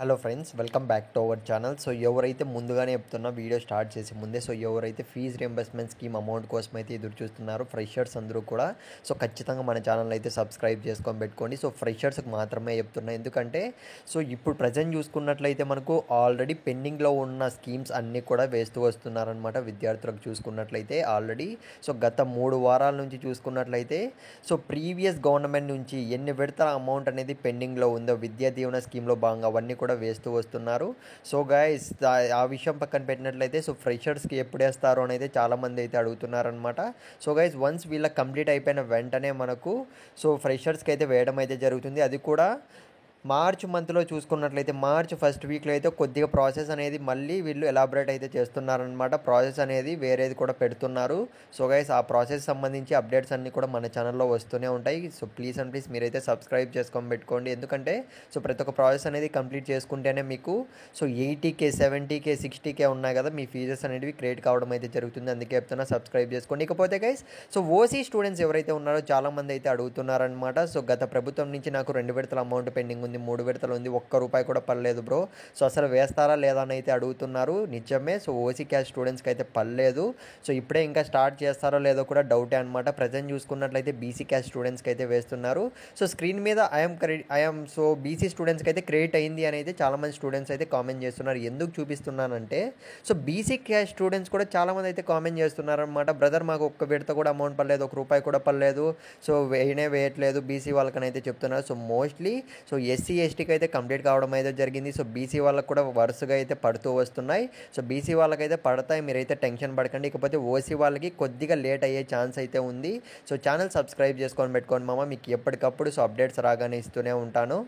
Hello friends, welcome back to our channel. So ఎవరైతే ముందుగానే చెప్తున్నా వీడియో స్టార్ట్ చేసే ముందే, సో ఎవరైతే ఫీజ్ రియంబర్స్మెంట్ స్కీమ్ అమౌంట్ కోసం అయితే ఎదురు చూస్తున్నారో ఫ్రెషర్స్ అందరూ కూడా సో ఖచ్చితంగా మన ఛానల్ అయితే సబ్స్క్రైబ్ చేసుకొని పెట్టుకోండి. సో ఫ్రెషర్స్కి మాత్రమే చెప్తున్నా, ఎందుకంటే సో ఇప్పుడు ప్రజెంట్ చూసుకున్నట్లయితే మనకు ఆల్రెడీ పెండింగ్లో ఉన్న స్కీమ్స్ అన్నీ కూడా వేస్తూ వస్తున్నారనమాట. విద్యార్థులకు చూసుకున్నట్లయితే ఆల్రెడీ సో గత 3 వారాల నుంచి చూసుకున్నట్లయితే సో ప్రీవియస్ గవర్నమెంట్ నుంచి ఎన్ని విడతల అమౌంట్ అనేది పెండింగ్లో ఉందో విద్యా దీవెన స్కీమ్లో భాగంగా అవన్నీ కూడా వేస్తూ వస్తున్నారు. సో గైస్, ఆ విషయం పక్కన పెట్టినట్లయితే సో ఫ్రెషర్స్కి ఎప్పుడు వేస్తారు అని అయితే చాలామంది అయితే అడుగుతున్నారనమాట. సో గైస్, వన్స్ వీళ్ళకి కంప్లీట్ అయిపోయిన వెంటనే మనకు సో ఫ్రెషర్స్కి అయితే వేయడం అయితే జరుగుతుంది. అది కూడా మార్చ్ మంత్లో చూసుకున్నట్లయితే మార్చ్ ఫస్ట్ వీక్లో అయితే కొద్దిగా ప్రాసెస్ అనేది మళ్ళీ వీళ్ళు ఎలాబరేట్ అయితే చేస్తున్నారనమాట. ప్రాసెస్ అనేది వేరేది కూడా పెడుతున్నారు. సో గైస్, ఆ ప్రాసెస్ సంబంధించి అప్డేట్స్ అన్నీ కూడా మన ఛానల్లో వస్తూనే ఉంటాయి. సో ప్లీజ్ అండ్ ప్లీజ్ మీరైతే సబ్స్క్రైబ్ చేసుకొని పెట్టుకోండి, ఎందుకంటే సో ప్రతి ఒక్క ప్రాసెస్ అనేది కంప్లీట్ చేసుకుంటేనే మీకు సో 80K 70K 60K ఉన్నాయి కదా, మీ ఫీజెస్ అనేవి క్రియేట్ కావడం అయితే జరుగుతుంది. అందుకే చెప్తున్నా, సబ్స్క్రైబ్ చేసుకోండి. ఇకపోతే గైస్, సో ఓసీ స్టూడెంట్స్ ఎవరైతే ఉన్నారో చాలామంది అయితే అడుగుతున్నారనమాట. సో గత ప్రభుత్వం నుంచి నాకు 2 విడతల అమౌంట్ పెండింగ్ ఉంది, 3 విడతలు ఉంది, ₹1 కూడా పడలేదు బ్రో. సో అసలు వేస్తారా లేదా అని అయితే అడుగుతున్నారు. నిజమే, సో ఓసీ క్యాస్ట్ స్టూడెంట్స్కి అయితే పడలేదు. సో ఇప్పుడే ఇంకా స్టార్ట్ చేస్తారో లేదో కూడా డౌటే అనమాట. ప్రజెంట్ చూసుకున్నట్లయితే బీసీ క్యాస్ట్ స్టూడెంట్స్కి అయితే వేస్తున్నారు. సో స్క్రీన్ మీద ఐఎమ్ సో బీసీ స్టూడెంట్స్కి అయితే క్రియేట్ అయింది అని అయితే చాలామంది స్టూడెంట్స్ అయితే కామెంట్ చేస్తున్నారు. ఎందుకు చూపిస్తున్నానంటే సో బీసీ క్యాస్ట్ స్టూడెంట్స్ కూడా చాలామంది అయితే కామెంట్ చేస్తున్నారు అనమాట. బ్రదర్, మాకు 1 విడత కూడా అమౌంట్ పడలేదు, ₹1 కూడా పడలేదు, సో వేయట్లేదు బీసీ వాళ్ళకని అయితే చెప్తున్నారు. సో మోస్ట్లీ సో ఎస్సీ ఎస్టీకి అయితే కంప్లీట్ కావడం అయితే జరిగింది. సో బీసీ వాళ్ళకి కూడా వరుసగా అయితే పడుతూ వస్తున్నాయి. సో బీసీ వాళ్ళకైతే పడతాయి, మీరైతే టెన్షన్ పడకండి. ఇకపోతే ఓసీ వాళ్ళకి కొద్దిగా లేట్ అయ్యే ఛాన్స్ అయితే ఉంది. సో ఛానల్ సబ్స్క్రైబ్ చేసుకొని పెట్టుకోండి మామ, మీకు ఎప్పటికప్పుడు సో అప్డేట్స్ రాగానే ఇస్తూనే ఉంటాను.